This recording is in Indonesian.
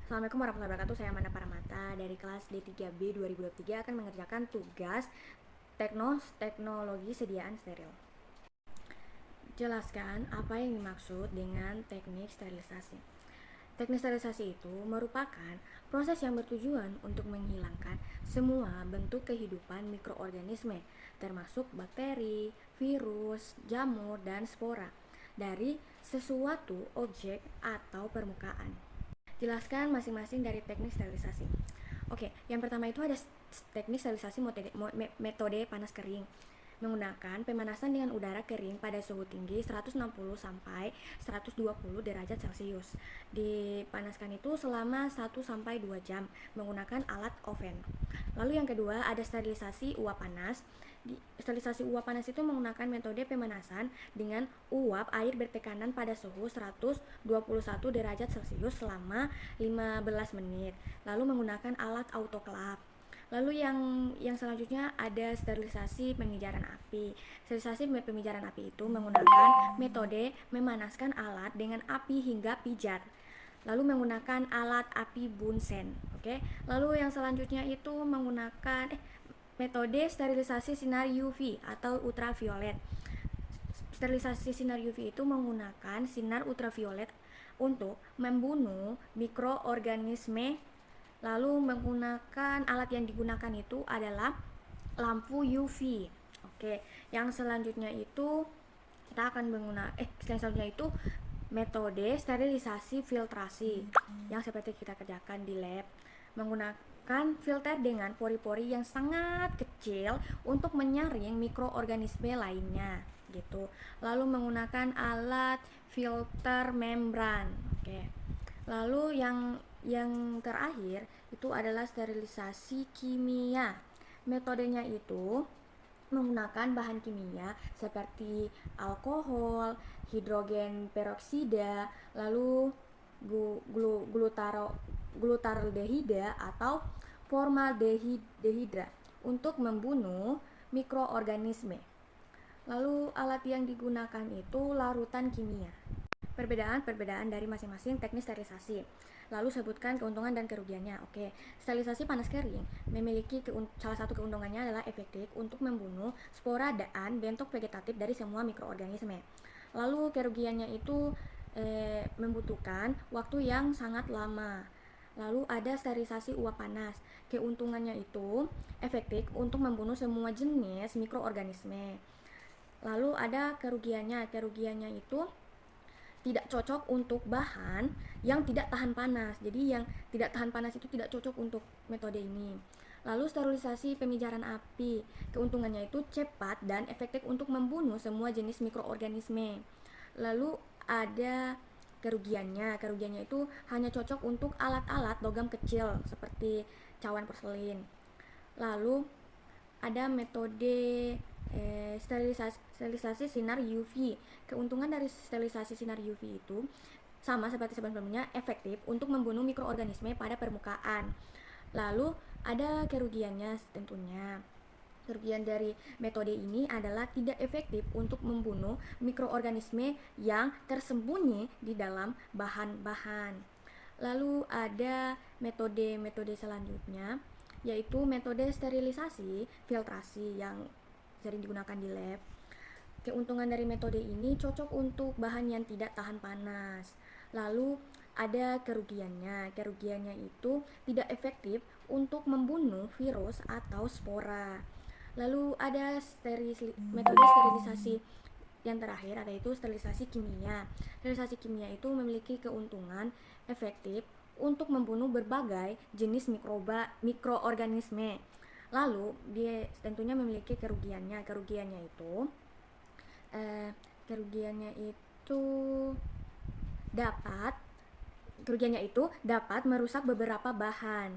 Assalamualaikum warahmatullahi wabarakatuh. Saya Amanda Paramata dari kelas D3B 2023 akan mengerjakan tugas teknologi sediaan steril. Jelaskan apa yang dimaksud dengan teknik sterilisasi. Teknik sterilisasi itu merupakan proses yang bertujuan untuk menghilangkan semua bentuk kehidupan mikroorganisme, termasuk bakteri, virus, jamur, dan spora, dari sesuatu objek atau permukaan. Jelaskan masing-masing dari teknik sterilisasi. Oke, yang pertama itu ada teknik sterilisasi metode panas kering, menggunakan pemanasan dengan udara kering pada suhu tinggi 160 sampai 120 derajat Celcius. Dipanaskan itu selama 1 sampai 2 jam menggunakan alat oven. Lalu yang kedua ada sterilisasi uap panas. Sterilisasi uap panas itu menggunakan metode pemanasan dengan uap air bertekanan pada suhu 121 derajat Celcius selama 15 menit. Lalu menggunakan alat autoclave. Lalu yang selanjutnya ada sterilisasi pemijaran api. Sterilisasi pemijaran api itu menggunakan metode memanaskan alat dengan api hingga pijar. Lalu menggunakan alat api Bunsen. Oke. Lalu yang selanjutnya itu menggunakan metode sterilisasi sinar UV atau ultraviolet. Sterilisasi sinar UV itu menggunakan sinar ultraviolet untuk membunuh mikroorganisme. Lalu menggunakan alat yang digunakan itu adalah lampu UV. Oke, yang selanjutnya itu kita akan selanjutnya itu metode sterilisasi filtrasi yang seperti kita kerjakan di lab, menggunakan filter dengan pori-pori yang sangat kecil untuk menyaring mikroorganisme lainnya gitu. Lalu menggunakan alat filter membran. Oke. Lalu yang terakhir itu adalah sterilisasi kimia. Metodenya itu menggunakan bahan kimia seperti alkohol, hidrogen peroksida, lalu glutaraldehida atau formaldehida untuk membunuh mikroorganisme. Lalu alat yang digunakan itu larutan kimia. Perbedaan dari masing-masing teknik sterilisasi. Lalu sebutkan keuntungan dan kerugiannya. Oke, sterilisasi panas kering memiliki salah satu keuntungannya adalah efektif untuk membunuh spora dan bentuk vegetatif dari semua mikroorganisme. Lalu kerugiannya itu membutuhkan waktu yang sangat lama. Lalu ada sterilisasi uap panas. Keuntungannya itu efektif untuk membunuh semua jenis mikroorganisme. Lalu ada kerugiannya. Kerugiannya itu tidak cocok untuk bahan yang tidak tahan panas. Jadi yang tidak tahan panas itu tidak cocok untuk metode ini. Lalu sterilisasi pemijaran api. Keuntungannya itu cepat dan efektif untuk membunuh semua jenis mikroorganisme. Lalu ada kerugiannya. Kerugiannya itu hanya cocok untuk alat-alat logam kecil seperti cawan porselin. Lalu ada metode sterilisasi sinar UV. Keuntungan dari sterilisasi sinar UV itu sama seperti sebelumnya, efektif untuk membunuh mikroorganisme pada permukaan. Lalu ada kerugiannya tentunya. Kerugian dari metode ini adalah tidak efektif untuk membunuh mikroorganisme yang tersembunyi di dalam bahan-bahan. Lalu ada metode selanjutnya, yaitu metode sterilisasi filtrasi yang sering digunakan di lab. Keuntungan dari metode ini cocok untuk bahan yang tidak tahan panas. Lalu ada kerugiannya. Kerugiannya itu tidak efektif untuk membunuh virus atau spora. Lalu ada metode sterilisasi yang terakhir, ada itu sterilisasi kimia. Sterilisasi kimia itu memiliki keuntungan efektif untuk membunuh berbagai jenis mikroorganisme. Lalu dia tentunya memiliki kerugiannya. Kerugiannya itu dapat merusak beberapa bahan.